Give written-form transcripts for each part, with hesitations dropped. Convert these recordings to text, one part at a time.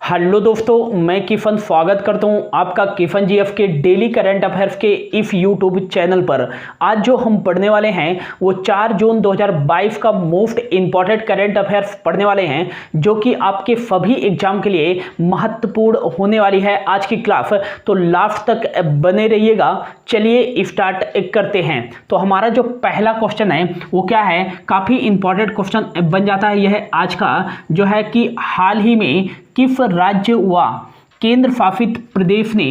Hello दोस्तों, मैं किफन स्वागत करता हूं आपका किफन जीएफ के डेली करंट अफेयर्स के इफ यूट्यूब चैनल पर। आज जो हम पढ़ने वाले हैं वो 4 जून 2022 का मोस्ट इंपॉर्टेंट करंट अफेयर्स पढ़ने वाले हैं, जो कि आपके सभी एग्जाम के लिए महत्वपूर्ण होने वाली है आज की क्लास। तो लास्ट तक बने रहिएगा। चलिए स्टार्ट करते हैं। तो हमारा जो पहला क्वेश्चन है वो क्या है, काफी इंपॉर्टेंट क्वेश्चन बन जाता है यह आज का, जो है कि हाल ही में किस राज्य व केंद्र शासित प्रदेश ने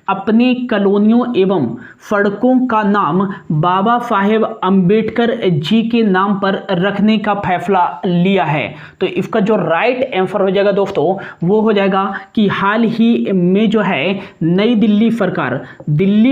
अपने कॉलोनियों एवं सड़कों का नाम बाबा साहेब अंबेडकर जी के नाम पर रखने का फैसला लिया है। तो इसका जो राइट आंसर हो जाएगा दोस्तों वो हो जाएगा कि हाल ही में जो है दिल्ली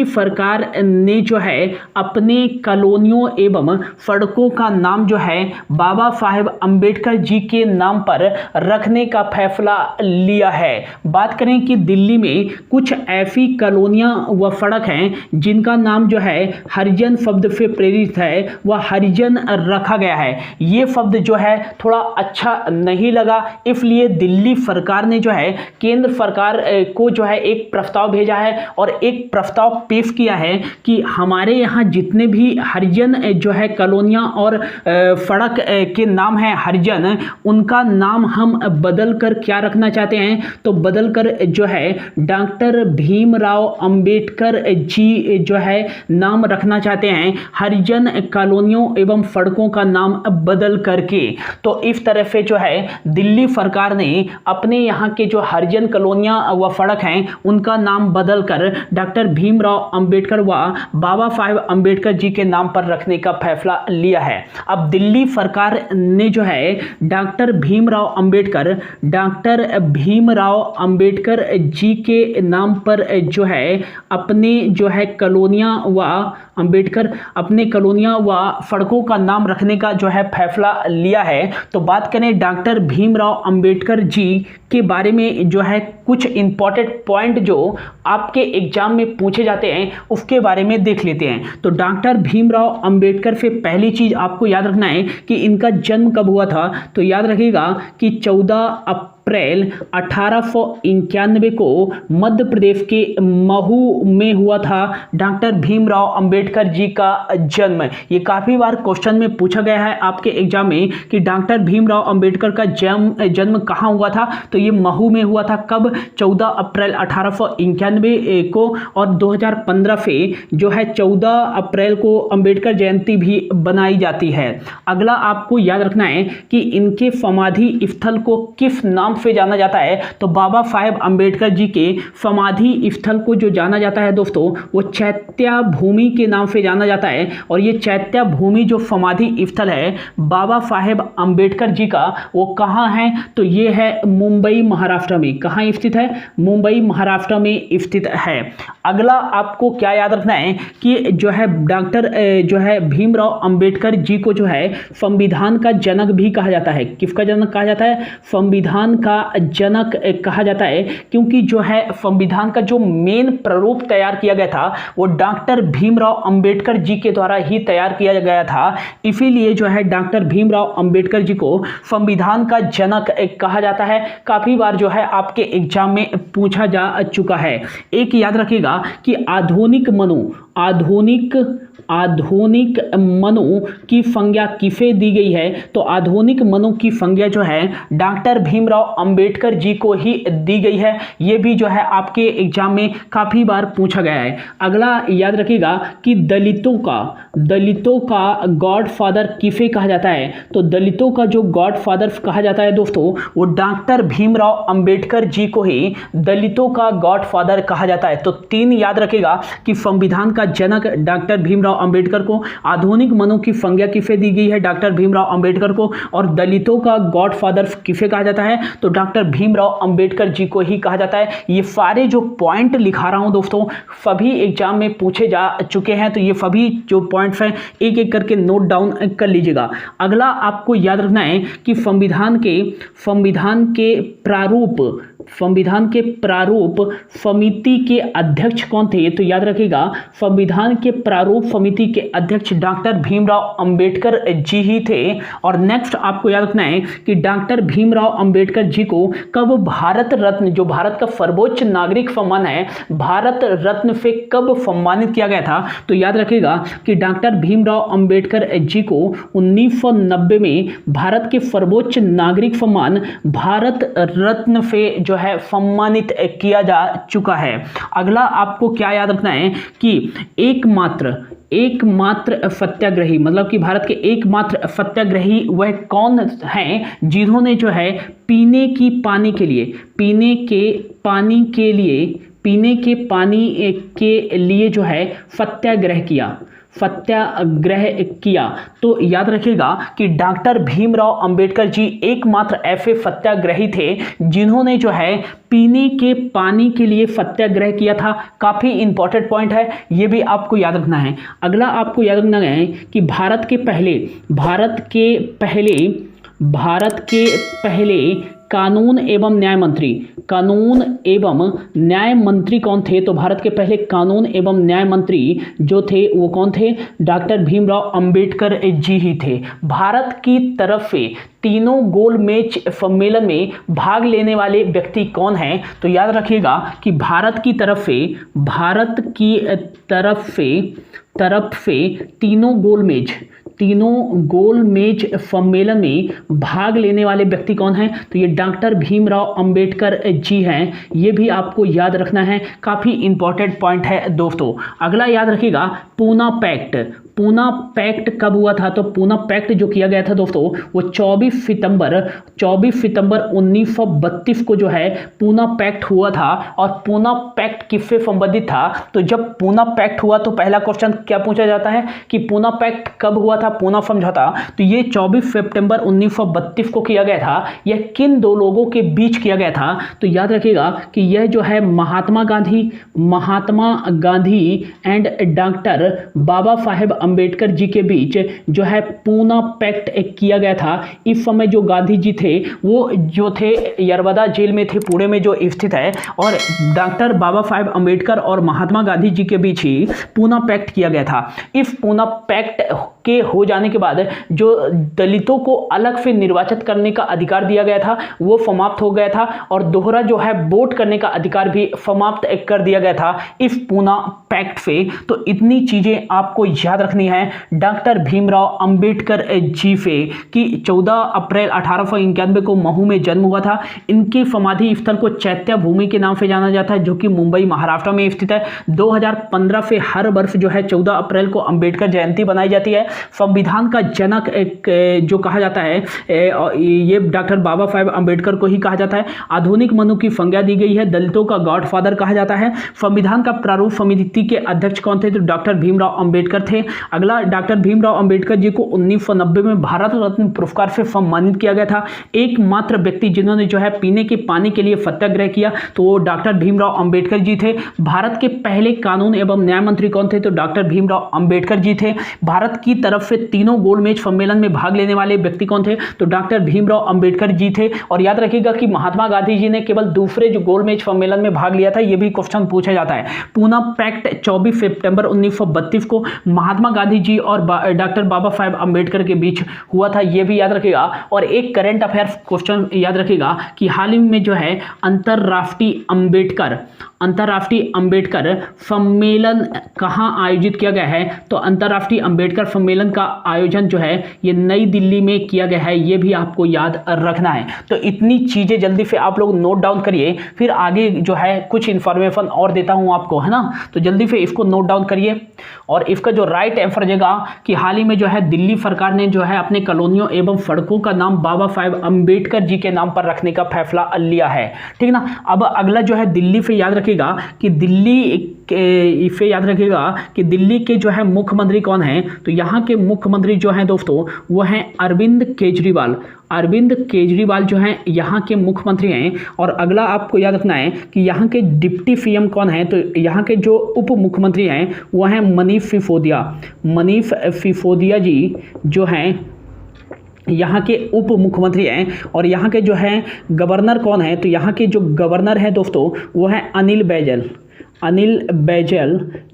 सरकार ने जो है अपने कॉलोनियों एवं सड़कों का नाम जो है बाबा साहेब अंबेडकर जी के नाम पर रखने का फैसला लिया है। बात करें कि दिल्ली में कुछ ऐसी कॉलोनियां व सड़क हैं जिनका नाम जो है हरिजन शब्द से प्रेरित है, वह हरिजन रखा गया है। ये शब्द जो है थोड़ा अच्छा नहीं लगा, इसलिए दिल्ली सरकार ने जो है केंद्र सरकार को जो है एक प्रस्ताव भेजा है और एक प्रस्ताव पेश किया है कि हमारे यहाँ जितने भी हरिजन जो है कॉलोनियां और सड़क के नाम है हरिजन, उनका नाम हम बदल कर क्या रखना चाहते हैं, तो बदल कर जो है डॉक्टर भीमराव अंबेडकर जी जो है नाम रखना चाहते हैं, हरिजन कॉलोनियों एवं सड़कों का नाम बदल करके। तो इस तरह से जो है दिल्ली सरकार ने अपने यहाँ के जो हरिजन कॉलोनियां व सड़क हैं उनका नाम बदल कर डॉक्टर भीमराव अंबेडकर व बाबा साहेब अंबेडकर जी के नाम पर रखने का फैसला लिया है। अब दिल्ली सरकार ने जो है डॉक्टर भीमराव अंबेडकर जी के नाम पर जो है अपने जो है कॉलोनियां व सड़कों का नाम रखने का जो है फैसला लिया है। तो बात करें डॉक्टर भीमराव अंबेडकर जी के बारे में, जो है कुछ इंपॉर्टेंट पॉइंट जो आपके एग्जाम में पूछे जाते हैं उसके बारे में देख लेते हैं। तो डॉक्टर भीमराव अंबेडकर से पहली चीज आपको याद रखना है कि इनका जन्म कब हुआ था। तो याद रखिएगा कि 14 अप्रैल 1891 को मध्य प्रदेश के महू में हुआ था डॉक्टर भीमराव अंबेडकर जी का जन्म। ये काफी बार क्वेश्चन में पूछा गया है आपके एग्जाम में कि डॉक्टर भीमराव अंबेडकर का जन्म कहाँ हुआ था। तो ये महू में हुआ था। कब? 14 अप्रैल 1891 को। और 2015 से जो है 14 अप्रैल को अंबेडकर जयंती भी बनाई जाती है। अगला आपको याद रखना है कि इनके समाधि स्थल को किस नाम से जाना जाता है। तो बाबा साहेब अंबेडकर जी के समाधि स्थल को जो जाना जाता है दोस्तों वो चैत्य भूमि के नाम से जाना जाता है। और ये चैत्य भूमि जो समाधि स्थल है बाबा साहेब अंबेडकर जी का, वो कहाँ है, तो ये है मुंबई महाराष्ट्र में। कहाँ स्थित है? मुंबई महाराष्ट्र में स्थित है। अगला आपको क्या याद रखना है कि जो है डॉक्टर जो है भीमराव अंबेडकर जी को जो है संविधान का जनक भी कहा जाता है। किसका जनक कहा जाता है? संविधान का जनक कहा जाता है, क्योंकि जो है संविधान का जो मेन प्रारूप तैयार किया गया था वो डॉक्टर भीमराव अंबेडकर जी के द्वारा ही तैयार किया गया था। इसीलिए जो है डॉक्टर भीमराव अंबेडकर जी को संविधान का जनक कहा जाता है। काफी बार जो है आपके एग्जाम में पूछा जा चुका है। एक याद रखिएगा कि आधुनिक मनु की संज्ञा किसे दी गई है। तो आधुनिक मनु की संज्ञा जो है डॉक्टर भीमराव अंबेडकर जी को ही दी गई है। ये भी जो है आपके एग्जाम में काफी बार पूछा गया है। अगला याद रखिएगा कि दलितों का गॉडफादर किसे कहा जाता है। तो दलितों का जो गॉडफादर कहा जाता है दोस्तों वो डॉक्टर भीमराव अंबेडकर जी को ही दलितों का गॉडफादर कहा जाता है। तो 3 याद रखिएगा कि संविधान का जनक डॉक्टर भीमराव अंबेडकर को, आधुनिक मनु की संज्ञा किसे दी गई है डॉक्टर भीमराव अंबेडकर को, और दलितों का गॉडफादर किसे कहा जाता है तो डॉक्टर भीमराव अंबेडकर जी को ही कहा जाता है। ये सारे जो पॉइंट लिखा रहा हूं दोस्तों सभी एग्जाम में पूछे जा चुके हैं। तो ये सभी जो पॉइंट्स हैं एक एक करके नोट डाउन कर लीजिएगा। अगला आपको याद रखना है कि संविधान के प्रारूप संविधान के प्रारूप समिति के अध्यक्ष कौन थे? तो याद रखिएगा संविधान के प्रारूप समिति के अध्यक्ष डॉक्टर भीमराव अंबेडकर जी ही थे। और नेक्स्ट आपको याद रखना है कि डॉक्टर भीमराव अंबेडकर जी को कब भारत रत्न, जो भारत का सर्वोच्च नागरिक सम्मान है, भारत रत्न से कब सम्मानित किया गया था? तो याद रखिएगा कि डॉक्टर भीमराव अंबेडकर जी को 1990 में भारत के सर्वोच्च नागरिक सम्मान भारत रत्न से जो है सम्मानित किया जा चुका है। अगला आपको क्या याद रखना है कि एकमात्र सत्याग्रही, मतलब कि भारत के एकमात्र सत्याग्रही वह कौन हैं जिन्होंने जो है पीने के पानी के लिए जो है सत्याग्रह किया। तो याद रखिएगा कि डॉक्टर भीमराव अंबेडकर जी एकमात्र ऐसे सत्याग्रही थे जिन्होंने जो है पीने के पानी के लिए सत्याग्रह किया था। काफी इंपॉर्टेंट पॉइंट है, ये भी आपको याद रखना है। अगला आपको याद रखना है कि भारत के पहले कानून एवं न्याय मंत्री कौन थे? तो भारत के पहले कानून एवं न्याय मंत्री जो थे वो कौन थे? डॉक्टर भीमराव अंबेडकर जी ही थे। भारत की तरफ से तीनों गोल मेज सम्मेलन में भाग लेने वाले व्यक्ति कौन हैं? तो याद रखिएगा कि भारत की तरफ से तीनों गोल मेज सम्मेलन में भाग लेने वाले व्यक्ति कौन हैं? तो ये डॉक्टर भीमराव अंबेडकर जी हैं। ये भी आपको याद रखना है, काफ़ी इंपॉर्टेंट पॉइंट है दोस्तों। अगला याद रखिएगा पूना पैक्ट कब हुआ था? तो पूना पैक्ट जो किया गया था दोस्तों वो 24 सितंबर 1932 को जो है पूना पैक्ट हुआ था। और पूना पैक्ट किससे संबंधित था? तो जब पूना पैक्ट हुआ तो पहला क्वेश्चन क्या पूछा जाता है कि पूना पैक्ट कब हुआ था, पूना समझौता? तो ये 24 सितंबर 1932 को किया गया था। यह किन दो लोगों के बीच किया गया था? तो याद रखिएगा कि यह जो है महात्मा गांधी एंड डॉक्टर बाबा साहेब अंबेडकर जी के बीच जो है पूना पैक्ट किया गया था। इस समय जो गांधी जी थे वो जो थे यरवदा जेल में थे, पुणे में जो स्थित है, और डॉक्टर बाबा साहेब अंबेडकर और महात्मा गांधी जी के बीच ही पूना पैक्ट किया गया था। इस पूना पैक्ट के हो जाने के बाद जो दलितों को अलग से निर्वाचित करने का अधिकार दिया गया था वो समाप्त हो गया था, और दोहरा जो है वोट करने का अधिकार भी समाप्त कर दिया गया था इस पूना पैक्ट से। तो इतनी चीजें आपको याद रखनी है डॉक्टर भीमराव अंबेडकर जी से कि 14 अप्रैल 1891 को महू में जन्म हुआ था। इनके समाधि स्थल को चैत्य भूमि के नाम से जाना जाता है, जो कि मुंबई महाराष्ट्र में स्थित है। 2015 से हर वर्ष जो है 14 अप्रैल को अंबेडकर जयंती बनाई जाती है। संविधान का जनक जो कहा जाता है ये डॉक्टर बाबा साहेब अंबेडकर को ही कहा जाता है। आधुनिक मनु की संज्ञा दी गई है, दलितों का गॉडफादर कहा जाता है। संविधान का प्रारूप समिति के अध्यक्ष कौन थे? तो डॉक्टर भीमराव अंबेडकर थे। अगला, डॉक्टर भीमराव अंबेडकर जी को 1990 में भारत रत्न पुरस्कार से सम्मानित किया गया था। एकमात्र व्यक्ति जिन्होंने जो है पीने के पानी के लिए सत्याग्रह किया तो वो डॉक्टर भीमराव अंबेडकर जी थे। भारत के पहले कानून एवं न्याय मंत्री कौन थे? तो डॉक्टर भीमराव अंबेडकर जी थे। भारत की तरफ से तीनों गोलमेज सम्मेलन में भाग लेने वाले व्यक्ति कौन थे? तो डॉक्टर भीमराव अंबेडकर जी थे। और याद रखिएगा कि महात्मा गांधी जी ने केवल दूसरे जो गोलमेज सम्मेलन में भाग लिया था, यह भी क्वेश्चन पूछा जाता है। पूना पैक्ट 24 सितंबर 1932 को महात्मा गांधी जी और डॉक्टर बाबा साहेब अंबेडकर के बीच हुआ था, यह भी याद रखिएगा। और एक करंट अफेयर्स क्वेश्चन याद रखिएगा कि हाल ही में जो है अंतरराष्ट्रीय अंबेडकर सम्मेलन कहाँ आयोजित किया गया है? तो अंतरराष्ट्रीय अंबेडकर सम्मेलन का आयोजन जो है ये नई दिल्ली में किया गया है, ये भी आपको याद रखना है। तो इतनी चीजें जल्दी से आप लोग नोट डाउन करिए, फिर आगे जो है कुछ इंफॉर्मेशन और देता हूं आपको, है ना। तो जल्दी से इसको नोट डाउन करिए। और इसका जो राइट आंसर रहेगा कि हाल ही में जो है दिल्ली सरकार ने जो है अपने कॉलोनियों एवं सड़कों का नाम बाबा साहेब अंबेडकर जी के नाम पर रखने का फैसला लिया है, ठीक ना। अब अगला जो है दिल्ली से याद रखिएगा कि इसे याद रखिएगा कि दिल्ली के जो है मुख्यमंत्री कौन हैं? तो यहाँ के मुख्यमंत्री जो हैं दोस्तों वो हैं अरविंद केजरीवाल जो हैं यहाँ के मुख्यमंत्री हैं। और अगला आपको याद रखना है कि यहाँ के डिप्टी सीएम कौन हैं? तो यहाँ के जो उप मुख्यमंत्री हैं वो हैं मनीष सिसोदिया जी जो हैं यहाँ के उप मुख्यमंत्री हैं और यहाँ के जो है गवर्नर कौन है, तो यहाँ के जो गवर्नर हैं दोस्तों वो है अनिल बैजल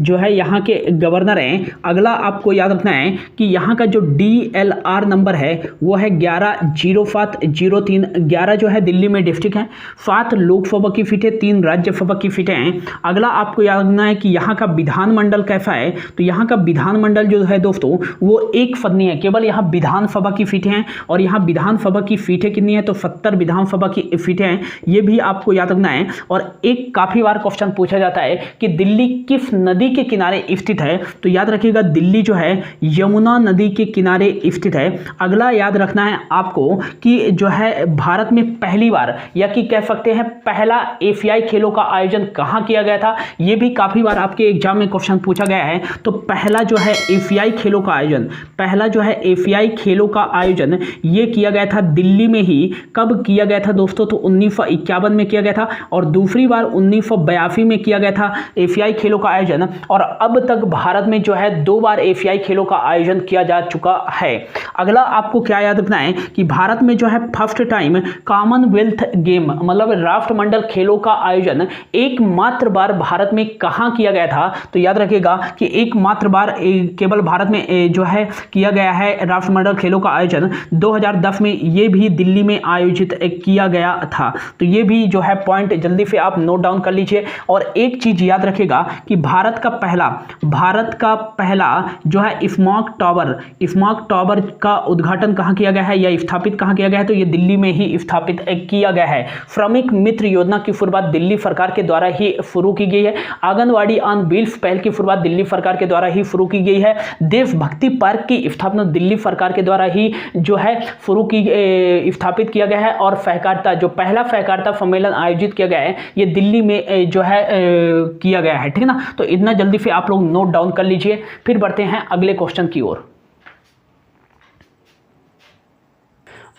जो है यहाँ के गवर्नर हैं। अगला आपको याद रखना है कि यहाँ का जो DLR नंबर है वो है 110503। 11 जो है दिल्ली में डिस्ट्रिक्ट है, 7 लोकसभा की सीटें, 3 राज्यसभा की सीटें हैं। अगला आपको याद रखना है कि यहाँ का विधानमंडल कैसा है, तो यहाँ का विधानमंडल जो है दोस्तों वो एक सदनीय है, केवल यहाँ विधानसभा की सीटें हैं और यहाँ विधानसभा की सीटें कितनी है, तो 70 विधानसभा की सीटें हैं, ये भी आपको याद रखना है। और एक काफ़ी बार क्वेश्चन पूछा जाता है कि दिल्ली किस नदी के किनारे स्थित है, तो याद रखिएगा दिल्ली जो है यमुना नदी के किनारे स्थित है। अगला याद रखना है आपको कि जो है भारत में पहली बार या कि कह सकते हैं पहला एशियाई खेलों का आयोजन कहाँ किया गया था, ये भी काफ़ी बार आपके एग्जाम में क्वेश्चन पूछा गया है। तो पहला जो है एशियाई खेलों का आयोजन, पहला जो है एशियाई खेलों का आयोजन ये किया गया था दिल्ली में ही। कब किया गया था दोस्तों, तो 1951 में किया गया था और दूसरी बार 1982 में किया गया था एशियाई खेलों का आयोजन। और अब तक भारत में जो है 2 बार एशियाई खेलों का आयोजन किया जा चुका है। अगला आपको क्या याद रखना है कि भारत में जो है फर्स्ट टाइम कॉमनवेल्थ गेम मतलब राष्ट्रमंडल खेलों का आयोजन एकमात्र बार भारत में कहां किया गया था, तो याद रखिएगा कि एकमात्र बार केवल भारत में जो है किया गया है राष्ट्रमंडल खेलों का आयोजन 2010 में, ये भी दिल्ली में आयोजित किया गया था। तो ये भी जो है पॉइंट जल्दी से आप नोट डाउन कर लीजिए। और एक चीज याद रखिएगा कि भारत का पहला जो है स्मॉग टावर का उद्घाटन कहां किया गया है या स्थापित कहां किया गया है, तो ये दिल्ली में ही स्थापित किया गया है। श्रमिक मित्र योजना की शुरुआत दिल्ली सरकार के द्वारा ही शुरू की गई है। आंगनवाड़ी ऑन व्हील्स पहल की शुरुआत दिल्ली सरकार के द्वारा ही शुरू की गई है। देशभक्ति पार्क की स्थापना दिल्ली सरकार के द्वारा ही जो है स्थापित किया गया है। और सहकारिता जो पहला सहकारिता सम्मेलन आयोजित किया गया है ये दिल्ली में जो है किया गया है, ठीक है ना। तो इतना जल्दी से आप लोग नोट डाउन कर लीजिए। फिर बढ़ते हैं अगले क्वेश्चन की ओर।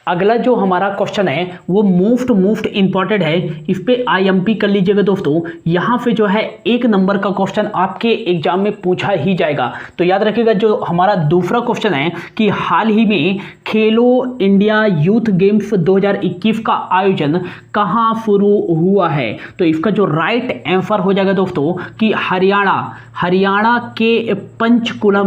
अगला जो हमारा क्वेश्चन है वो मोस्ट इंपॉर्टेंट है, इस पे IMP कर लीजिएगा दोस्तों। यहाँ पे जो है 1 नंबर का क्वेश्चन आपके एग्जाम में पूछा ही जाएगा। तो याद रखिएगा जो हमारा दूसरा क्वेश्चन है कि हाल ही में खेलो इंडिया यूथ गेम्स 2021 का आयोजन कहाँ शुरू हुआ है, तो इसका जो राइट आंसर हो जाएगा दोस्तों कि हरियाणा के पंचकुला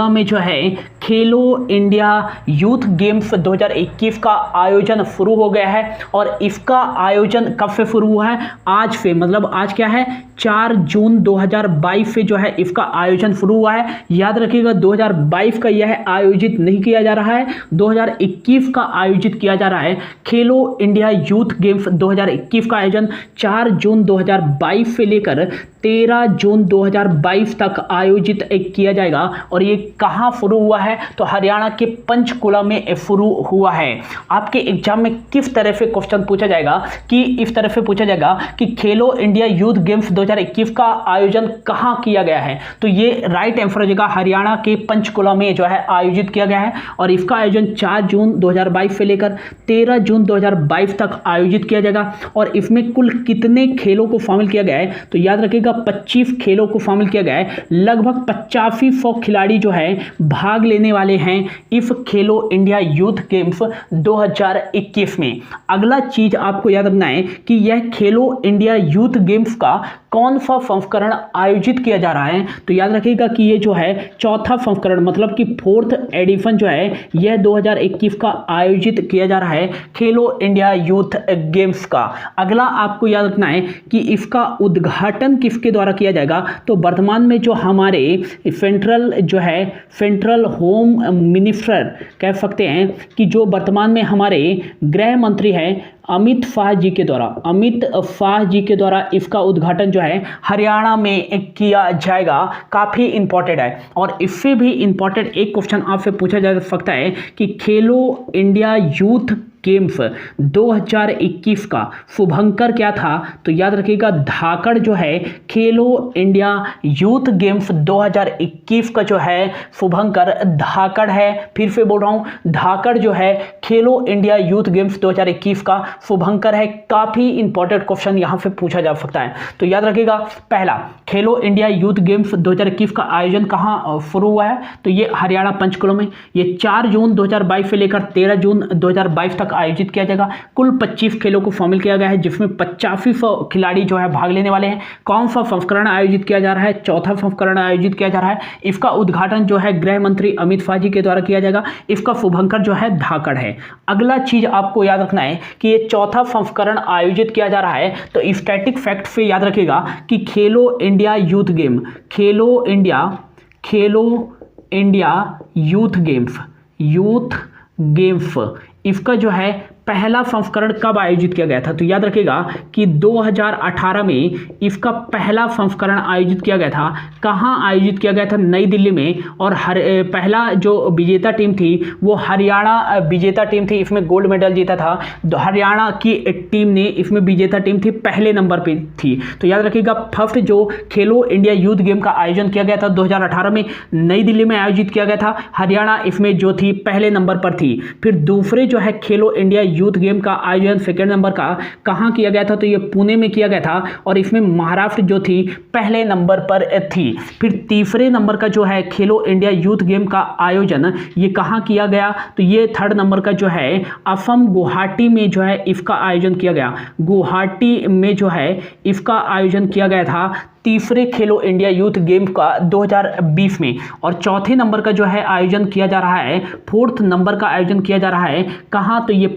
में जो है खेलो इंडिया यूथ गेम्स 2021 का आयोजन शुरू हो गया है। और इसका आयोजन कब से शुरू हुआ है, आज से, मतलब आज क्या है 4 जून 2022 से जो है इसका आयोजन शुरू हुआ है। याद रखिएगा 2022 का यह आयोजित नहीं किया जा रहा है, 2021 का आयोजित किया जा रहा है। खेलो इंडिया यूथ गेम्स 2021 का आयोजन 4 जून 2022 से लेकर 13 जून 2022 तक आयोजित किया जाएगा। और ये कहां शुरू हुआ है, तो हरियाणा के पंचकुला में शुरू हुआ है। आपके एग्जाम में किस तरह से क्वेश्चन पूछा जाएगा कि इस तरह से पूछा जाएगा कि खेलो इंडिया यूथ गेम्स 2021 का आयोजन कहां किया गया है, तो ये राइट आंसर हो जाएगा हरियाणा के पंचकुला में जो है आयोजित किया गया है। और इसका आयोजन 4 जून 2022 से लेकर 13 जून 2022 तक आयोजित किया जाएगा। और इसमें कुल कितने खेलों को शामिल किया गया है, तो याद रखिएगा 25 खेलों को शामिल किया गया है। लगभग 8500 खिलाड़ी जो है भाग लेने वाले हैं इस खेलो इंडिया यूथ गेम्स 2021 में। अगला चीज आपको याद रखना है कि यह खेलो इंडिया यूथ गेम्स का कौन सा संस्करण आयोजित किया जा रहा है, तो याद रखिएगा कि ये जो है 4था संस्करण मतलब कि 4th एडिशन जो है यह 2021 का आयोजित किया जा रहा है खेलो इंडिया यूथ गेम्स का। अगला आपको याद रखना है कि इसका उद्घाटन किसके द्वारा किया जाएगा, तो वर्तमान में जो हमारे सेंट्रल होम मिनिस्टर कह सकते हैं कि जो वर्तमान में हमारे गृह मंत्री हैं अमित शाह जी के द्वारा इसका उद्घाटन जो है हरियाणा में किया जाएगा। काफ़ी इंपॉर्टेंट है। और इससे भी इंपॉर्टेंट एक क्वेश्चन आपसे पूछा जा सकता है कि खेलो इंडिया यूथ गेम्स 2021 का शुभंकर क्या था? तो याद रखिएगा धाकड़ जो है खेलो इंडिया यूथ गेम्स 2021 का जो है शुभंकर धाकड़ है। फिर से बोल रहा हूं, धाकड़ जो है खेलो इंडिया यूथ गेम्स 2021 का शुभंकर है। काफी इंपॉर्टेंट क्वेश्चन यहां से पूछा जा सकता है। तो याद रखिएगा, पहला खेलो इंडिया यूथ गेम्स 2021 का आयोजन कहां शुरू हुआ है? तो ये हरियाणा पंचकुला में। ये 4 जून 2022 से लेकर 13 जून 2022 तक आयोजित किया जाएगा। कुल 25 खेलों को शामिल किया गया है, जिसमें 8500 खिलाड़ी जो है भाग लेने वाले हैं। कौन सा संस्करण आयोजित किया जा रहा है? चौथा संस्करण आयोजित किया जा रहा है। इसका उद्घाटन जो है गृह मंत्री अमित शाह जी के द्वारा किया जाएगा। इसका शुभंकर जो है धाकड़ है। अगला चीज आपको याद रखना है कि ये चौथा संस्करण आयोजित किया जा रहा है। तो स्टैटिक फैक्ट से याद रखिएगा कि खेलो इंडिया यूथ गेम, खेलो इंडिया यूथ गेम्स इसका जो है पहला संस्करण कब आयोजित किया गया था? तो याद रखिएगा कि 2018 में इसका पहला संस्करण आयोजित किया गया था। कहाँ आयोजित किया गया था? नई दिल्ली में। और पहला जो विजेता टीम थी वो हरियाणा विजेता टीम थी, इसमें गोल्ड मेडल जीता था। हरियाणा की टीम ने इसमें विजेता टीम थी, पहले नंबर पे थी। तो याद रखिएगा फर्स्ट जो खेलो इंडिया यूथ गेम का आयोजन किया गया था 2018 में नई दिल्ली में आयोजित किया गया था। हरियाणा इसमें जो थी पहले नंबर पर थी। फिर दूसरे जो है खेलो इंडिया यूथ गेम का आयोजन सेकेंड नंबर का कहां किया गया था? तो ये पुणे में किया गया था और इसमें महाराष्ट्र जो थी पहले नंबर पर थी। फिर तीसरे नंबर का जो है खेलो इंडिया यूथ गेम का आयोजन ये कहां किया गया? तो ये थर्ड नंबर का जो है असम गुवाहाटी में जो है इसका आयोजन किया गया। गुवाहाटी में जो है इसका आयोजन किया गया था तीसरे खेलो इंडिया यूथ गेम का 2020 में। और चौथे नंबर का जो है आयोजन किया जा रहा है, फोर्थ नंबर का आयोजन किया जा रहा है कहाँ? तो ये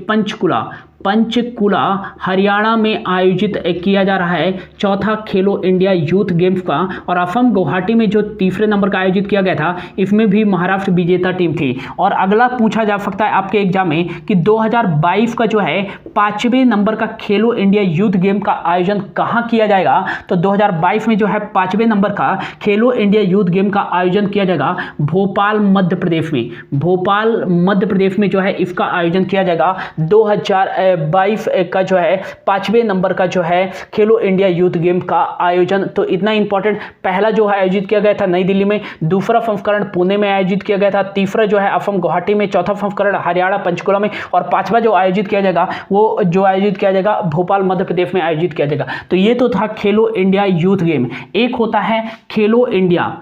पंचकुला हरियाणा में आयोजित किया जा रहा है चौथा खेलो इंडिया यूथ गेम्स का। और असम गुवाहाटी में जो तीसरे नंबर का आयोजित किया गया था इसमें भी महाराष्ट्र विजेता टीम थी। और अगला पूछा जा सकता है आपके एग्जाम में कि 2022 का जो है 5वें नंबर का खेलो इंडिया यूथ गेम का आयोजन कहाँ किया जाएगा? तो 2022 में जो है 5वें नंबर का खेलो इंडिया यूथ गेम का आयोजन किया जाएगा भोपाल मध्य प्रदेश में। भोपाल मध्य प्रदेश में जो है इसका आयोजन किया जाएगा 2022 का जो है 5वें नंबर का जो है खेलो इंडिया यूथ गेम का आयोजन। तो इतना इंपॉर्टेंट, पहला जो है आयोजित किया गया था नई दिल्ली में, दूसरा संस्करण पुणे में आयोजित किया गया था, तीसरा जो है असम गुवाहाटी में, चौथा संस्करण हरियाणा पंचकुला में और पांचवा जो आयोजित किया जाएगा वो जो आयोजित किया जाएगा भोपाल मध्य प्रदेश में आयोजित किया जाएगा। तो ये तो था खेलो इंडिया यूथ गेम। एक होता है खेलो इंडिया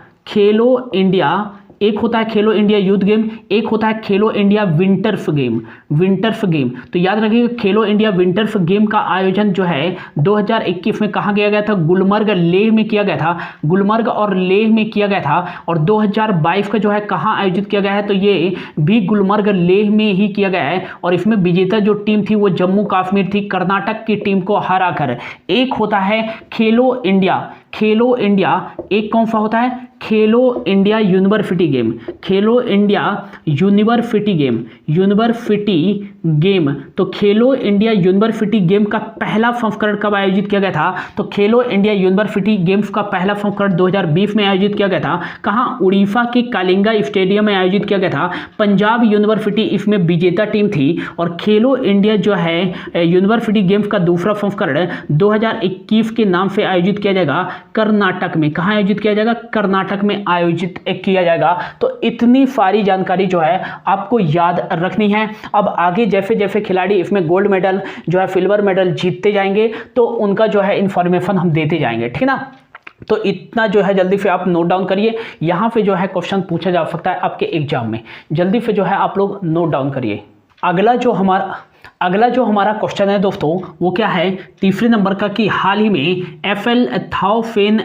एक होता है खेलो इंडिया यूथ गेम, एक होता है खेलो इंडिया विंटर्स गेम। तो याद रखिएगा खेलो इंडिया विंटर्स गेम का आयोजन जो है 2021 में कहाँ किया गया था? गुलमर्ग लेह में किया गया था। गुलमर्ग और लेह में किया गया था। और 2022 का जो है कहाँ आयोजित किया गया है? तो ये भी गुलमर्ग लेह में ही किया गया है। और इसमें विजेता जो टीम थी वो जम्मू कश्मीर थी, कर्नाटक की टीम को हराकर। एक होता है खेलो इंडिया एक कौन सा होता है? खेलो इंडिया यूनिवर्सिटी गेम। तो खेलो इंडिया यूनिवर्सिटी गेम का पहला संस्करण कब आयोजित किया गया था? तो खेलो इंडिया यूनिवर्सिटी गेम्स का पहला संस्करण 2020 में आयोजित किया गया था। कहाँ? उड़ीसा के कालिंगा स्टेडियम में आयोजित किया गया था। पंजाब यूनिवर्सिटी इसमें विजेता टीम थी। और खेलो इंडिया जो है यूनिवर्सिटी गेम्स का दूसरा संस्करण 2021 के नाम से आयोजित किया जाएगा कर्नाटक में। कहाँ आयोजित किया जाएगा? कर्नाटक में आयोजित किया जाएगा। तो इतनी सारी जानकारी जो है आपको याद रखनी है। अब आगे जैसे जैसे खिलाड़ी इसमें गोल्ड मेडल जो है सिल्वर मेडल जीतते जाएंगे तो उनका जो है इंफॉर्मेशन हम देते जाएंगे, ठीक है ना। तो इतना जो है जल्दी से आप नोट डाउन करिए। यहाँ पे जो है क्वेश्चन पूछा जा सकता है आपके एग्जाम में, जल्दी से जो है आप लोग नोट डाउन करिए। अगला जो हमारा क्वेश्चन है दोस्तों वो क्या है? तीसरे नंबर का कि हाल ही में FL थाओफेन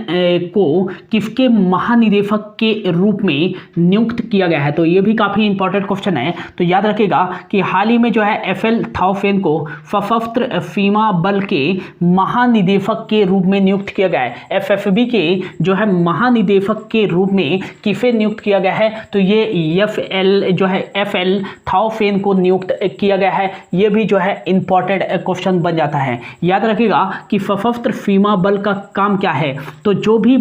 को किसके महानिदेशक के रूप में नियुक्त किया गया है? तो ये भी काफ़ी इंपॉर्टेंट क्वेश्चन है। तो याद रखिएगा कि हाल ही में जो है FL थाओफेन को सशस्त्र सीमा बल के महानिदेशक के रूप में नियुक्त किया गया है। FFB के जो है महानिदेशक के रूप में किसे नियुक्त किया गया है? तो ये FL थाओफेन को नियुक्त किया गया है। ये भी जो है इंपॉर्टेंट क्वेश्चन बन जाता है। याद रखिएगा कि सशस्त्र सीमा बल का काम क्या है? तो जो भी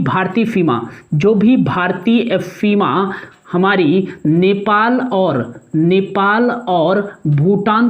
भारतीय सीमा हमारी नेपाल और भूटान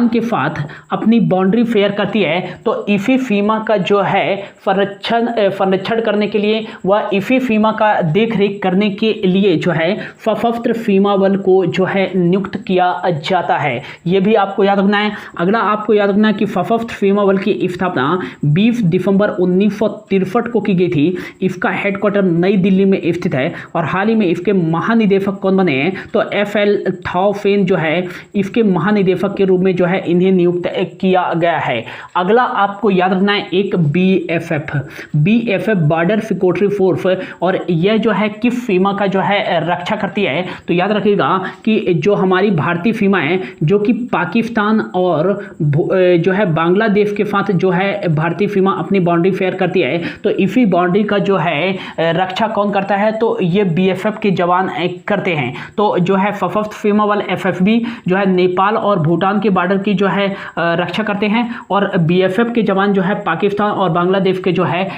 के साथ अपनी बाउंड्री शेयर करती है, तो इसी सीमा का जो है संरक्षण करने के लिए व इसी सीमा का देख रेख करने के लिए जो है सशस्त्र सीमा बल को जो है नियुक्त किया जाता है। यह भी आपको याद रखना है। अगला आपको याद रखना है कि सशस्त्र सीमा बल की स्थापना 20 दिसंबर 1963 को की गई थी। इसका हेडक्वार्टर नई दिल्ली में स्थित है और हाल ही में इसके महानिदेशक कौन बने हैं, तो FL थाओ फेन जो है इसके महानिदेशक के रूप में जो है इन्हें नियुक्त किया गया है। अगला आपको याद रखना है एक BFF बॉर्डर सिक्योरिटी फोर्स, और यह जो है किस सीमा का जो है रक्षा करती है, तो याद रखिएगा कि जो हमारी भारतीय सीमा है जो कि पाकिस्तान और जो है बांग्लादेश के साथ जो है भारतीय सीमा अपनी बाउंड्री शेयर करती है, तो इसी बाउंड्री का जो है रक्षा कौन करता है, तो ये BFF के जवान करते हैं। तो जो है सशस्त्र सीमा बल FFB जो है नेपाल और भूटान के बॉर्डर की जो है रक्षा करते हैं, और BFF के जवान जो है पाकिस्तान और बांग्लादेश के जो है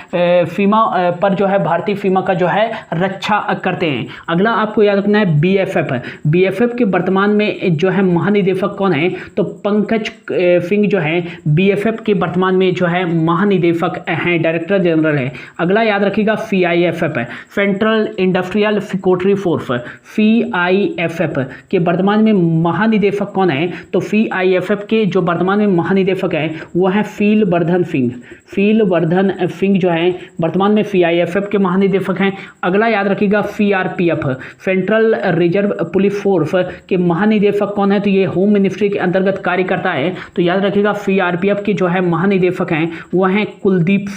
सीमा पर जो है भारतीय सीमा का जो है रक्षा करते हैं। अगला आपको याद रखना है BFF के वर्तमान में जो है महानिदेशक कौन है, तो पंकज सिंह जो है BFF के वर्तमान में जो है महानिदेशक हैं, डायरेक्टर जनरल है। अगला याद रखिएगा CIFF है, central industrial security force. CIFF के वर्तमान में महानिदेशक कौन है, तो CIFF के जो वर्तमान में महानिदेशक है वो है फीलवर्धन सिंह जो है वर्तमान में CIFF के महानिदेशक हैं। अगला याद रखिएगा CRPF, central reserve police force के महानिदेशक कौन है, तो ये होम मिनिस्ट्री के अंतर्गत कार्य करता है। तो याद रखिएगा CRPF के जो है महानिदेशक हैं वो हैं कुलदीप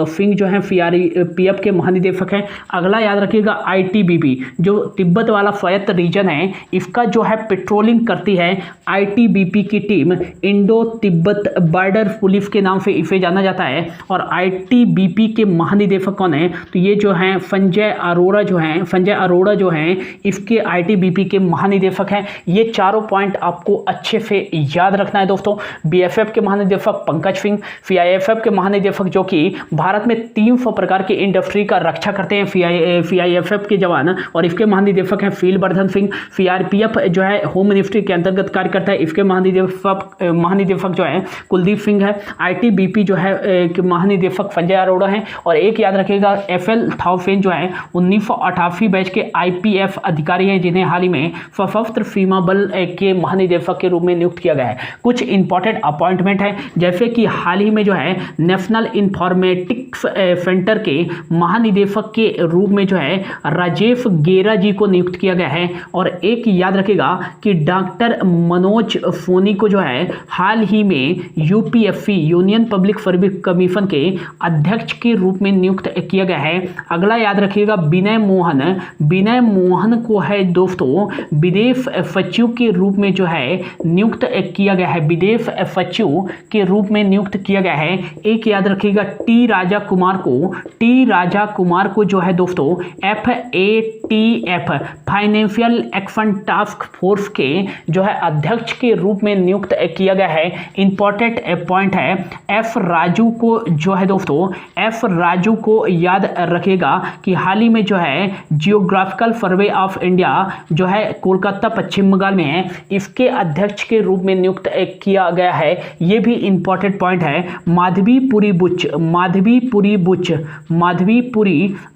सिंह जो है CRPF के महानिदेशक हैं। अगला याद रखिएगा ITBP, जो तिब्बत वाला स्वायत्त रीजन है, इसका जो है पेट्रोलिंग करती है ITBP की team, Indo Tibet border police के नाम से इसे जाना जाता है। और ITBP के महानिदेशक कौन है, तो ये जो हैं संजय अरोड़ा जो हैं इसके ITBP के महानिदेशक हैं। ये चारों पॉइंट आपको अच्छे से याद रखना है दोस्तों। BFF के महानिदेशक पंकज सिंह, CIFF के महानिदेशक जो कि भारत में 300 प्रकार की इंडस्ट्री का रक्षा करते हैं CIFF के जवान, और इसके महानिदेशक हैं फीलवर्धन सिंह। CRPF जो है होम मिनिस्ट्री के अंतर्गत कार्य करता है, इसके महानिदेशक जो है कुलदीप सिंह है। ITBP जो है महानिदेशक संजय अरोड़ा हैं। और एक याद रखिएगा FL थाओ फेन जो है 1988 बैच के IPF अधिकारी हैं, जिन्हें हाल ही में सशस्त्र सीमा बल के महानिदेशक के रूप में नियुक्त किया गया है। कुछ इंपॉर्टेंट अपॉइंटमेंट है, जैसे कि हाल ही में जो है नेशनल इंफॉर्मेटिक्स सेंटर के महानिदेशक के रूप में जो है राजेश गेरा जी को नियुक्त किया गया है। और एक याद रखिएगा कि डॉक्टर मनोज सोनी को जो है हाल ही में UPSC union public service commission के अध्यक्ष के रूप में नियुक्त किया गया है। अगला याद रखिएगा विनय मोहन को है दोस्तों विदेश सचिव के रूप में जो है नियुक्त किया गया है, विदेश सचिव के रूप में नियुक्त किया गया है। एक याद रखिएगा टी राजा कुमार को जो है दोस्तों FATF financial action task force के जो है अध्यक्ष के रूप में नियुक्त किया गया है। इंपॉर्टेंट पॉइंट है F राजू को जो है दोस्तों को याद रखिएगा कि हाल ही में जो है जियोग्राफिकल सर्वे ऑफ इंडिया जो है कोलकाता पश्चिम बंगाल में है, इसके अध्यक्ष के रूप में नियुक्त किया गया है। ये भी इंपॉर्टेंट पॉइंट है। माधवीपुरी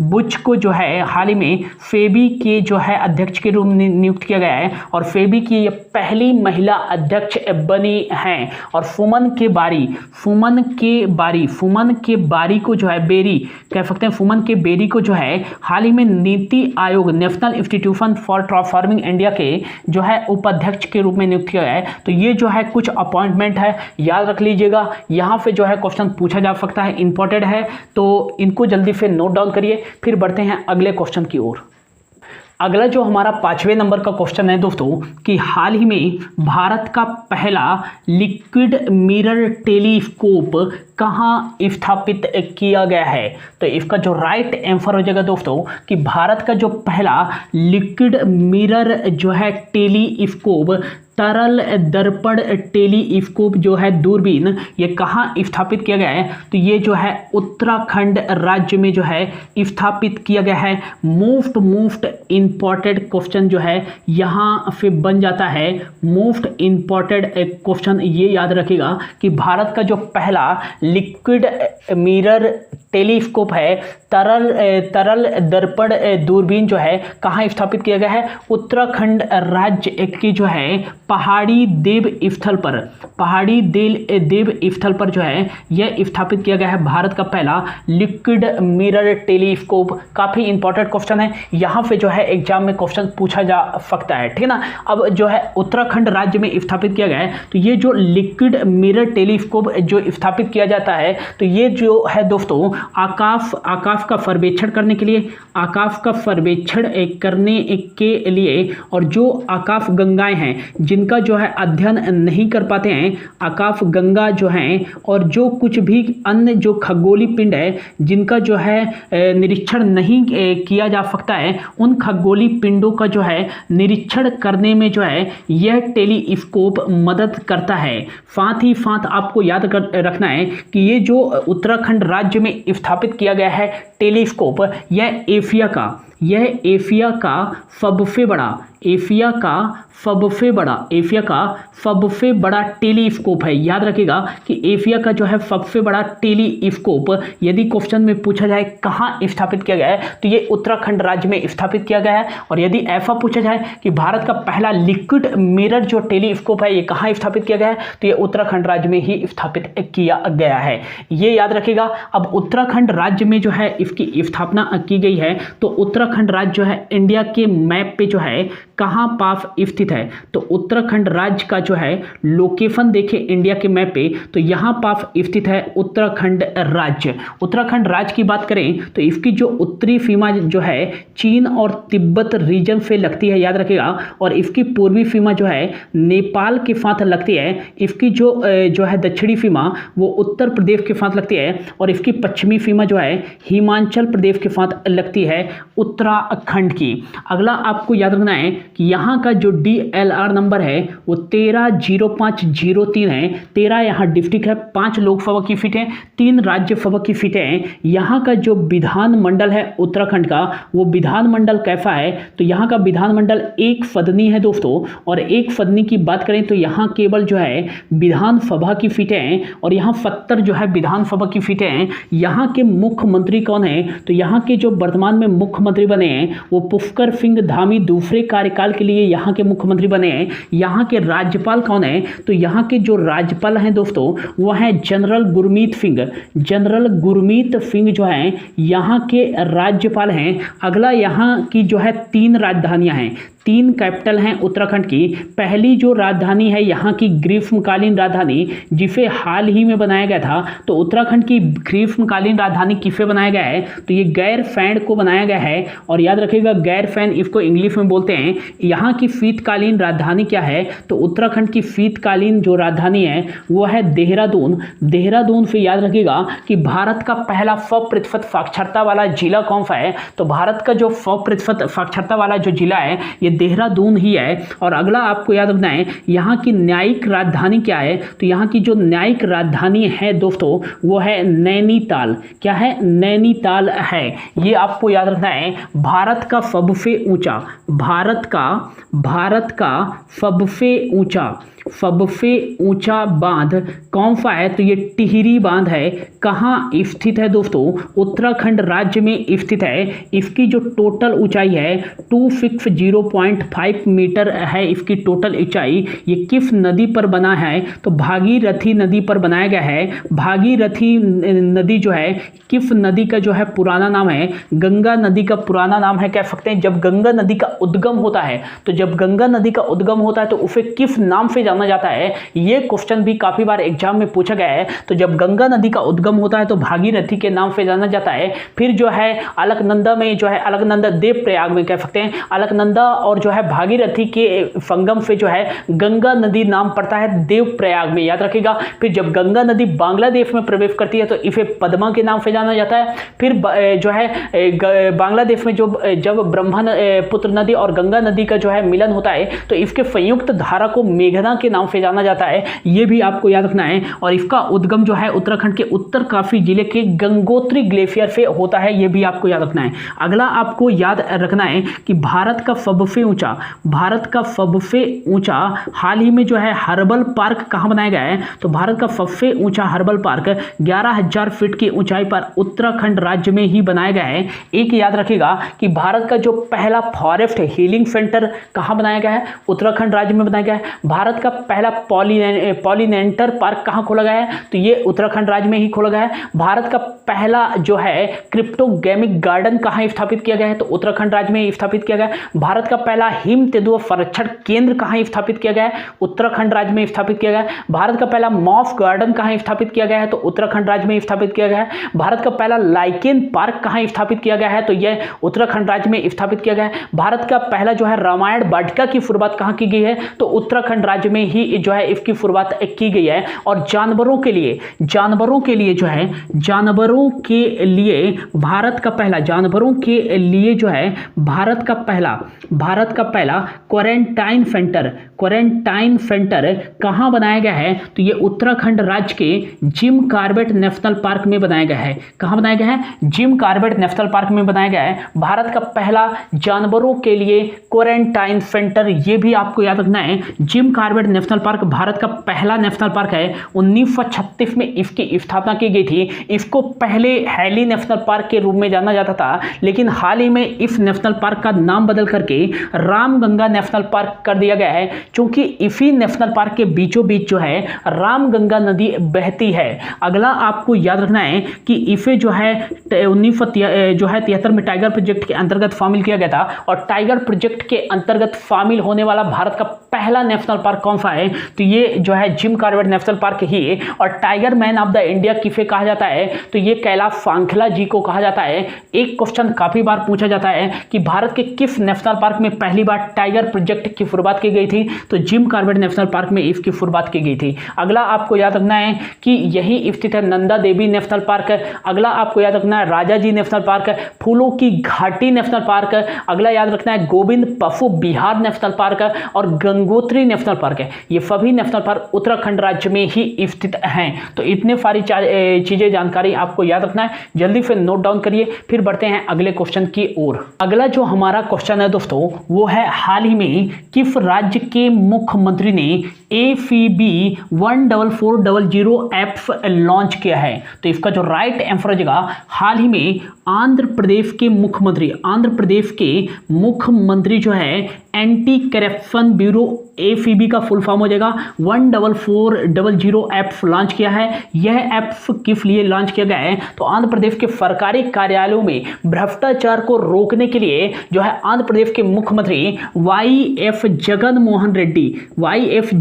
बुच को जो है हाल ही में फेबी के जो है अध्यक्ष के रूप में नियुक्त किया गया है, और फेबी की ये पहली महिला अध्यक्ष बनी हैं। और फुमन के बारी को जो है बेरी कह सकते हैं, फुमन के बेरी को जो है हाल ही में NITI Aayog national institution for transforming India के जो है उपाध्यक्ष के रूप में नियुक्त किया गया है। तो ये जो है कुछ अपॉइंटमेंट है, याद रख लीजिएगा। यहाँ पे जो है क्वेश्चन पूछा जा सकता है, इंपॉर्टेंट है, तो इनको जल्दी से नोट डाउन करिए। फिर बढ़ते हैं अगले क्वेश्चन की ओर। अगला जो हमारा 5वें नंबर का क्वेश्चन है दोस्तों कि हाल ही में भारत का पहला लिक्विड मिरर टेलीस्कोप कहाँ स्थापित किया गया है। तो इसका जो राइट आंसर हो जाएगा दोस्तों कि भारत का जो पहला लिक्विड मिरर जो है टेलीस्कोप तरल दर्पण टेलीस्कोप जो है दूरबीन, ये कहाँ स्थापित किया गया है? तो ये जो है उत्तराखंड राज्य में जो है स्थापित किया गया है। मोस्ट इंपॉर्टेंट क्वेश्चन जो है यहाँ पे बन जाता है। मोस्ट इंपॉर्टेंट क्वेश्चन ये याद रखिएगा कि भारत का जो पहला लिक्विड मिरर टेलीस्कोप है, तरल दर्पण दूरबीन जो है कहाँ स्थापित किया गया है? उत्तराखंड राज्य की जो है पहाड़ी देव स्थल पर जो है यह स्थापित किया गया है भारत का पहला लिक्विड मिरर टेलीस्कोप। काफी इंपॉर्टेंट क्वेश्चन है, यहाँ पे जो है एग्जाम में क्वेश्चन पूछा जा सकता है, ठीक है ना। अब जो है उत्तराखंड राज्य में स्थापित किया गया है, तो ये जो लिक्विड मिरर टेलीस्कोप जो स्थापित किया जाता है, तो ये जो है दोस्तों आकाश का सर्वेक्षण करने के लिए, और जो आकाश गंगाएं हैं जिनका जो है अध्ययन नहीं कर पाते हैं, आकाश गंगा जो हैं, और जो कुछ भी अन्य जो खगोलीय पिंड है जिनका जो है निरीक्षण नहीं किया जा सकता है, उन खगोलीय पिंडों का जो है निरीक्षण करने में जो है यह टेलीस्कोप मदद करता है। साथ ही साथ आपको याद रखना है कि ये जो उत्तराखंड राज्य में स्थापित किया गया है टेलीस्कोप, यह एशिया का सबसे बड़ा टेलीस्कोप है। याद रखिएगा कि एशिया का जो है सबसे बड़ा टेलीस्कोप यदि क्वेश्चन में पूछा जाए कहाँ स्थापित किया गया है, तो ये उत्तराखंड राज्य में स्थापित किया गया है। और यदि ऐसा पूछा जाए कि भारत का पहला लिक्विड मिरर जो टेलीस्कोप है ये कहाँ स्थापित किया गया है, तो ये उत्तराखंड राज्य में ही स्थापित किया गया है, ये याद रखिएगा। अब उत्तराखंड राज्य में जो है इसकी स्थापना की गई है, तो उत्तराखंड राज्य जो है इंडिया के मैप पे जो है कहाँ पास स्थित है, तो उत्तराखंड राज्य का जो है लोकेशन देखें इंडिया के मैप पे, तो यहाँ पास स्थित है उत्तराखंड राज्य। उत्तराखंड राज्य की बात करें तो इसकी जो उत्तरी सीमा जो है चीन और तिब्बत रीजन से लगती है, याद रखिएगा, और इसकी पूर्वी सीमा जो है नेपाल के साथ लगती है। इसकी जो है दक्षिणी सीमा वो उत्तर प्रदेश के साथ लगती है, और इसकी पश्चिमी सीमा जो है हिमाचल प्रदेश के साथ लगती है उत्तराखंड की। अगला आपको याद रखना है कि यहाँ का जो DLR नंबर है वो 130503 है। 13 यहाँ डिस्ट्रिक्ट है, 5 लोकसभा की सीटें, 3 राज्यसभा की सीटें हैं। यहाँ का जो विधानमंडल है उत्तराखंड का, वो विधानमंडल कैसा है, तो यहाँ का विधानमंडल एक सदनी है दोस्तों। और एक सदनी की बात करें तो यहाँ केवल जो है विधानसभा की सीटें हैं, और यहाँ 70 जो है विधानसभा की सीटें हैं। यहाँ के मुख्यमंत्री कौन है, तो यहाँ के जो वर्तमान में मुख्यमंत्री बने हैं वो पुष्कर सिंह धामी दूसरे कार्यकाल के लिए यहाँ के मुख्यमंत्री बने हैं। यहाँ के राज्यपाल कौन है, तो यहाँ के जो राज्यपाल हैं दोस्तों वो हैं जनरल गुरमीत सिंह जो हैं यहाँ के राज्यपाल हैं। अगला यहाँ की जो है 3 राजधानियाँ हैं, 3 कैपिटल हैं उत्तराखंड की। पहली जो राजधानी है यहाँ की ग्रीष्मकालीन राजधानी, जिसे हाल ही में बनाया गया था, तो उत्तराखंड की ग्रीष्मकालीन राजधानी किसे बनाया गया है, तो ये गैरसैंण को बनाया गया है। और याद रखिएगा गैरसैंण इसको इंग्लिश में बोलते हैं। यहाँ की शीतकालीन राजधानी क्या है, तो उत्तराखंड की शीतकालीन जो राजधानी है वो है देहरादून से याद रखिएगा कि भारत का पहला 100% साक्षरता वाला जिला कौन सा है, तो भारत का जो 100% साक्षरता वाला जो जिला है ये देहरादून ही है। और अगला आपको याद रखना है यहाँ की न्यायिक राजधानी क्या है, तो यहाँ की जो न्यायिक राजधानी है दोस्तों वो है नैनीताल। क्या है, नैनीताल है, ये आपको याद रखना है। भारत का सबसे ऊंचा बांध कौन सा है, तो ये टिहरी बांध है। कहाँ स्थित है दोस्तों, उत्तराखंड राज्य में स्थित है। इसकी जो टोटल ऊंचाई है 260.5 मीटर है इसकी टोटल ऊंचाई। ये किस नदी पर बना है, तो भागीरथी नदी पर बनाया गया है। भागीरथी नदी जो है किस नदी का जो है पुराना नाम है, गंगा नदी का पुराना नाम है, कह सकते हैं। जब गंगा नदी का उद्गम होता है तो उसे किस नाम से जाना जाता है? ये क्वेश्चन भी काफी बार एग्जाम में पूछा गया है। तो जब गंगा नदी का उद्गम होता है तो भागीरथी के नाम से जाना जाता है। फिर जो है अलकनंदा में जो है अलकनंदा देव प्रयाग में कह सकते हैं, अलकनंदा और जो है भागीरथी के संगम से जो है गंगा नदी नाम पड़ता है देव प्रयाग में, याद रखिएगा। फिर जब गंगा नदी बांग्लादेश में प्रवेश करती है तो इसे पद्मा के नाम से जाना जाता है। फिर जो है बांग्लादेश में जब ब्रह्मपुत्र नदी और गंगा नदी का जो है मिलन होता है तो इसके संयुक्त धारा को मेघना के नाम से जाना जाता है। यह भी आपको याद रखना है। और इसका उद्गम जो है उत्तराखंड के उत्तरकाशी जिले के गंगोत्री ग्लेशियर से होता है, यह भी आपको याद रखना है। अगला आपको याद रखना है कि भारत का सबसे ऊंचा हाल ही में जो है हर्बल पार्क कहां बनाया गया है? तो भारत का सबसे ऊंचा हर्बल पार्क 11,000 फीट की ऊंचाई पर उत्तराखंड राज्य में ही बनाया गया है। एक याद रखिएगा कि भारत का जो पहला फॉरेस्ट हीलिंग सेंटर कहां बनाया गया है? उत्तराखंड राज्य में बनाया गया है। भारत का पहला पॉलिनेंटर पार्क कहां खोला गया है? तो ये उत्तराखंड राज्य में ही खोला गया है। भारत का पहला जो है क्रिप्टोगेमिक गार्डन कहां स्थापित किया गया है? तो उत्तराखंड राज्य में स्थापित किया गया है। भारत का पहला हिम तेंदुआ संरक्षण केंद्र कहां स्थापित किया गया है? उत्तराखंड राज्य में स्थापित किया गया है। भारत का पहला मॉफ गार्डन कहां स्थापित किया गया है? तो उत्तराखंड राज्य में स्थापित किया गया है। भारत का पहला लाइकेन पार्क कहां स्थापित किया गया है? तो यह उत्तराखंड राज्य में स्थापित किया गया है। भारत का पहला जो है रामायण वाटिका की शुरुआत कहां की गई है? तो उत्तराखंड राज्य में ही जो है इसकी शुरुआत की गई है। और जानवरों के लिए भारत का पहला क्वारंटाइन सेंटर कहां बनाया गया है? तो ये उत्तराखंड राज्य के जिम कॉर्बेट नेशनल पार्क में बनाया गया है। कहां बनाया गया है? जिम कॉर्बेट नेशनल पार्क में बनाया गया है। भारत का पहला जानवरों के लिए क्वारंटाइन सेंटर, ये भी आपको याद रखना है। Jim Corbett national park Bharat का पहला नेशनल पार्क है। 1936 में इसकी स्थापना की गई थी। इसको पहले हैली नेशनल पार्क के रूप में जाना जाता था, लेकिन हाल ही में इस नेशनल पार्क का नाम बदल करके रामगंगा नेशनल पार्क कर दिया गया है, क्योंकि इसी नेशनल पार्क के बीचों बीच जो है रामगंगा नदी बहती है। अगला आपको याद रखना है कि इसे जो है 1973 में टाइगर प्रोजेक्ट के अंतर्गत शामिल किया गया था। और टाइगर प्रोजेक्ट के अंतर्गत शामिल होने वाला भारत का पहला नेशनल पार्क कौन सा है? तो ये जो है जिम कॉर्बेट नेशनल पार्क ही है। और tiger man of the India किसे कहा जाता है? तो ये कैलाश सांखला जी को कहा जाता है। एक क्वेश्चन काफी बार पूछा जाता है कि भारत के किस नेशनल पार्क में पहली बार टाइगर प्रोजेक्ट की शुरुआत की गई थी? तो जिम कॉर्बेट नेशनल पार्क में इसकी शुरुआत की गई थी। अगला आपको याद रखना है कि यही स्थित है नंदा देवी नेशनल पार्क। अगला आपको याद रखना है राजाजी नेशनल पार्क, फूलों की घाटी नेशनल पार्क। अगला याद रखना है गोविंद पशु विहार नेशनल पार्क और गंगोत्री नेशनल पार्क है। ये सभी नेशनल पार्क उत्तराखंड राज्य में ही स्थित हैं। तो इतने सारी चीजें जानकारी आपको याद रखना है, जल्दी से नोट डाउन करिए। फिर बढ़ते हैं अगले क्वेश्चन की ओर। अगला जो हमारा क्वेश्चन है दोस्तों वो है हाल ही में किस राज्य के मुख्यमंत्री ने ACB 14400 ऐप लॉन्च किया है? तो इसका जो राइट आंसर हो जाएगा हाल ही में आंध्र प्रदेश के मुख्यमंत्री जो है एंटी करप्शन ब्यूरो ACB का फुल फॉर्म हो जाएगा 14400 ऐप लॉन्च किया है। यह ऐप किस लिए लॉन्च किया गया है? तो आंध्र प्रदेश के सरकारी कार्यालयों में भ्रष्टाचार को रोकने के लिए जो है आंध्र प्रदेश के मुख्यमंत्री YF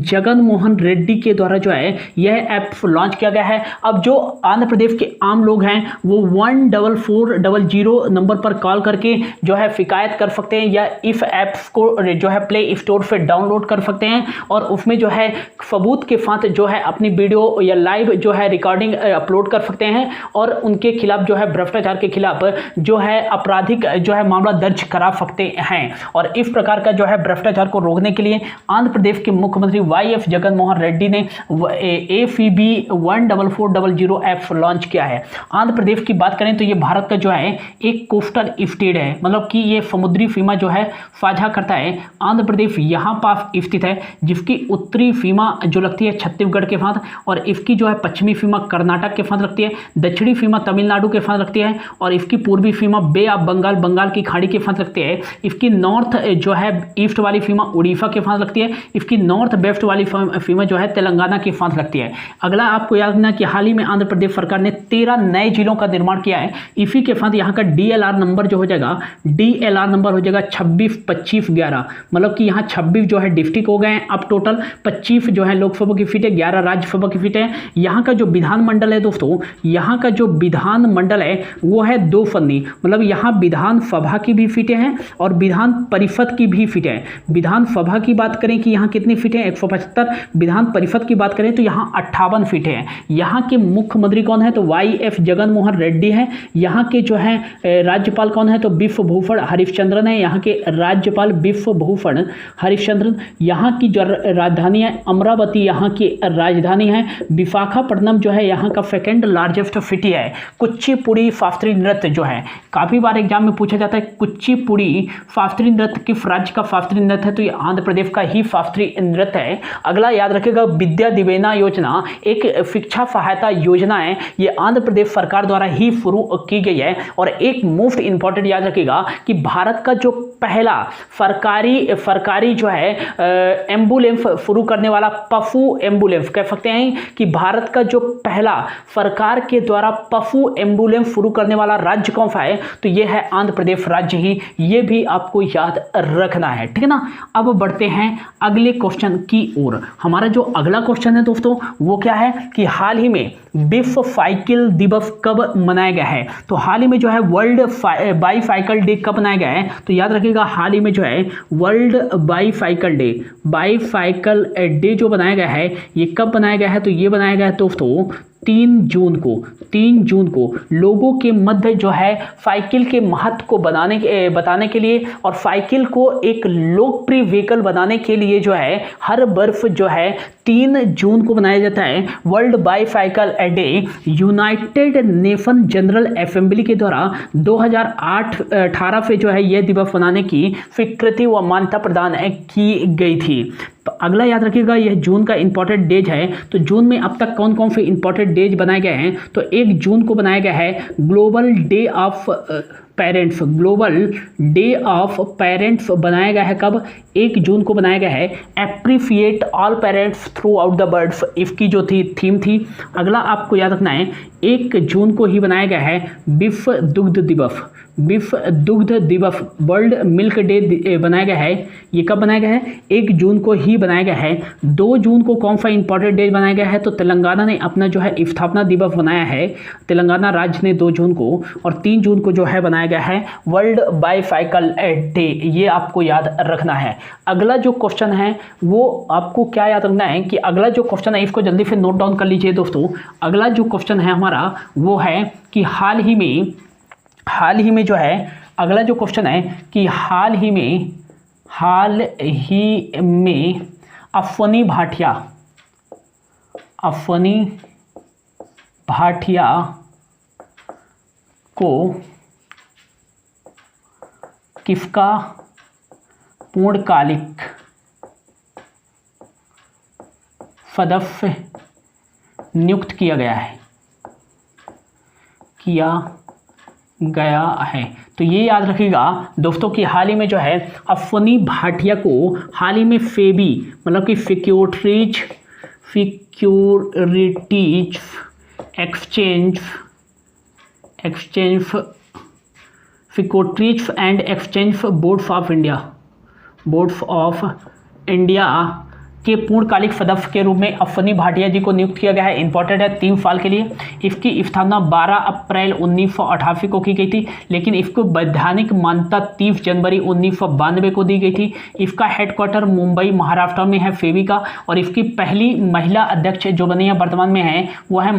जगनमोहन रेड्डी के द्वारा जो है यह ऐप लॉन्च किया गया है। अब जो आंध्र प्रदेश के आम लोग हैं वो 14400 नंबर पर कॉल करके जो है शिकायत कर सकते हैं या इस ऐप को जो है प्ले स्टोर से डाउनलोड कर सकते हैं और उसमें जो है सबूत के साथ जो है अपनी वीडियो या लाइव जो है रिकॉर्डिंग अपलोड कर सकते हैं और उनके खिलाफ जो है भ्रष्टाचार के खिलाफ जो है आपराधिक जो है मामला दर्ज करा सकते हैं। और इस प्रकार का जो है भ्रष्टाचार को रोकने के लिए आंध्र प्रदेश के मुख्यमंत्री YF जगनमोहन रेड्डी ने ACB 14400 ऐप लॉन्च किया है। आंध्र प्रदेश की बात करें तो ये भारत का जो है एक कोस्टल स्टेट है, मतलब कि ये समुद्री सीमा जो है साझा करता है। आंध्र प्रदेश यहाँ पास स्थित है, जिसकी उत्तरी सीमा जो लगती है छत्तीसगढ़ के साथ और इसकी जो है पश्चिमी सीमा कर्नाटक के साथ लगती है, दक्षिणी सीमा तमिलनाडु के साथ लगती है और इसकी पूर्वी सीमा बे ऑफ बंगाल की खाड़ी के साथ लगती है। इसकी नॉर्थ जो है ईस्ट वाली सीमा उड़ीसा के साथ लगती है, इसकी नॉर्थ वेस्ट वाली सीमा जो है तेलंगाना के साथ लगती है। अगला आपको याद रखना कि हाल ही में आंध्र प्रदेश सरकार ने 13 नए जिलों का निर्माण किया है। इसी के साथ यहाँ का DLR नंबर जो हो जाएगा, DLR नंबर हो जाएगा 26 25 11, मतलब कि यहाँ 26 जो है डिस्ट्रिक्ट हो गए हैं अब टोटल टोटल 25 जो है लोकसभा की सीटें, 11 राज्यसभा की सीटें हैं। यहाँ का जो विधानमंडल है दोस्तों, यहाँ का जो विधानमंडल है वो है 2 फन्नी, मतलब यहाँ विधानसभा की भी सीटें हैं और विधान परिषद की भी सीटें हैं। विधानसभा की बात करें कि यहाँ कितनी सीटें, 175। विधान परिषद की बात करें तो यहाँ 58 सीटें हैं। यहाँ के मुख्यमंत्री कौन है, तो YF जगनमोहन रेड्डी हैं। यहाँ के जो है राज्यपाल कौन है, तो बिश्वभूषण हरिश्चंद्रन है। यहाँ के राज्यपाल बिश्वभूषण हरिश्चंद्रन। यहाँ की जो राजधानी है अमरावती, यहाँ की राजधानी है। विशाखापट्टनम जो है यहाँ का सेकेंड लार्जेस्ट सिटी है। कुचिपुड़ी शास्त्रीय नृत्य जो है, काफी बार एग्जाम में पूछा जाता है कुचिपुड़ी शास्त्रीय नृत्य किस राज्य का शास्त्रीय नृत्य है, तो ये आंध्र प्रदेश का ही शास्त्रीय नृत्य है। अगला याद रखिएगा, विद्या दिवेना योजना एक शिक्षा सहायता योजना है, ये आंध्र प्रदेश सरकार द्वारा ही शुरू की गई है। और एक मोस्ट इंपॉर्टेंट याद रखिएगा कि भारत का जो पहला सरकारी जो है एम्बुलेंस शुरू करने वाला, पशु एम्बुलेंस कह सकते हैं कि भारत का जो पहला सरकार के द्वारा पशु एम्बुलेंस शुरू करने वाला राज्य कौन सा है, तो ये है आंध्र प्रदेश राज्य ही। ये भी आपको याद रखना है, ठीक है ना। अब बढ़ते हैं अगले क्वेश्चन की ओर। हमारा जो अगला क्वेश्चन है दोस्तों वो क्या है कि हाल ही में विश्व साइकिल दिवस कब मनाया गया है, तो हाल ही में जो है वर्ल्ड बाईसाइकिल डे कब मनाया गया है, तो याद रखिएगा हाल ही में जो है वर्ल्ड बाईसाइकिल डे जो बनाया गया है ये कब बनाया गया है, तो ये बनाया गया है दोस्तों 3 जून को लोगों के मध्य जो है साइकिल के महत्व को बताने के लिए और साइकिल को एक लोकप्रिय व्हीकल बनाने के लिए जो है हर वर्ष जो है 3 जून को बनाया जाता है world bicycle day. United nation general assembly के द्वारा 2018 से जो है यह दिवस मनाने की स्वीकृति व मान्यता प्रदान की गई थी। अगला याद रखिएगा यह जून का इंपॉर्टेंट डेज है, तो जून में अब तक कौन कौन से इंपॉर्टेंट डेज बनाए गए हैं, तो 1 जून को बनाया गया है global day of parents. Global day of parents बनाया गया है कब, 1 जून को बनाया गया है। Appreciate all parents through out the world, इसकी जो थी थीम थी। अगला आपको याद रखना है 1 जून को ही बनाया गया है विश्व दुग्ध दिवस वर्ल्ड मिल्क डे बनाया गया है। ये कब बनाया गया है, 1 जून को ही बनाया गया है। 2 जून को कौन सा इंपॉर्टेंट डे बनाया गया है, तो तेलंगाना ने अपना जो है स्थापना दिवस बनाया है, तेलंगाना राज्य ने 2 जून को। और 3 जून को जो है बनाया गया है वर्ल्ड बाईसाइकिल डे। ये आपको याद रखना है। अगला जो क्वेश्चन है वो आपको क्या याद रखना है कि अगला जो क्वेश्चन है इसको जल्दी से नोट डाउन कर लीजिए दोस्तों। अगला जो क्वेश्चन है हमारा वो है कि हाल ही में जो है अगला जो क्वेश्चन है कि हाल ही में अश्वनी भाटिया को किसका पूर्णकालिक सदस्य नियुक्त किया गया है। तो ये याद रखिएगा दोस्तों कि हाल ही में जो है अश्वनी भाटिया को हाल ही में सेबी मतलब कि securities securities and exchange board of India के पूर्णकालिक सदस्य के रूप में अश्वनी भाटिया जी को नियुक्त किया गया है। इंपॉर्टेंट है 3 साल के लिए। इसकी स्थापना 12 अप्रैल 1988 को की गई थी, लेकिन इसको वैधानिक मान्यता 30 जनवरी 1992 को दी गई थी। इसका हेडक्वार्टर मुंबई महाराष्ट्र में है सेबी का, और इसकी पहली महिला अध्यक्ष जो बनी है वर्तमान में है वो है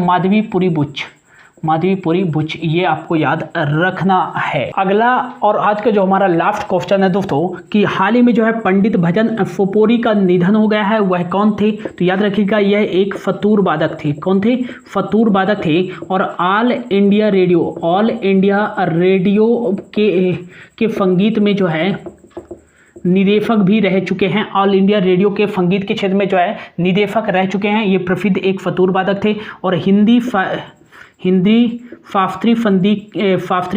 माधवीपुरी बुच। ये आपको याद रखना है। अगला और आज का जो हमारा लास्ट क्वेश्चन है दोस्तों कि हाल ही में जो है पंडित भजन सोपोरी का निधन हो गया है। वह कौन थे, तो याद रखिएगा यह एक फतूर वादक थे। कौन थे, फतूर वादक थे। और ऑल इंडिया रेडियो के संगीत में जो है निदेशक भी रह चुके हैं। ऑल इंडिया रेडियो के संगीत के क्षेत्र में जो है निदेशक रह चुके हैं। ये प्रसिद्ध एक फतूर वादक थे। और हिंदी फाफत्री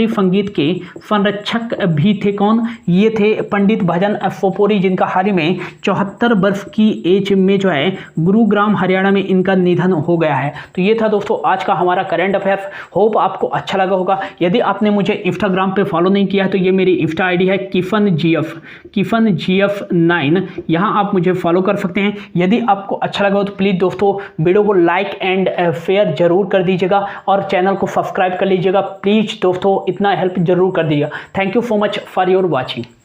संगीत के संरक्षक भी थे कौन? ये थे पंडित भजन फोपोरी, जिनका हाल ही में 74 वर्ष की एज में जो है गुरुग्राम हरियाणा में इनका निधन हो गया है। तो ये था दोस्तों आज का हमारा करंट अफेयर्स। होप आपको अच्छा लगा होगा। यदि आपने मुझे इंस्टाग्राम पे फॉलो नहीं किया है तो ये मेरी इंस्टा आईडी है किफन GF 9। यहाँ आप मुझे फॉलो कर सकते हैं। यदि आपको अच्छा लगा हो तो प्लीज़ दोस्तों वीडियो को लाइक एंड शेयर जरूर कर दीजिएगा और चैनल को सब्सक्राइब कर लीजिएगा। प्लीज़ दोस्तों इतना हेल्प जरूर कर दीजिएगा। Thank you so much for your watching.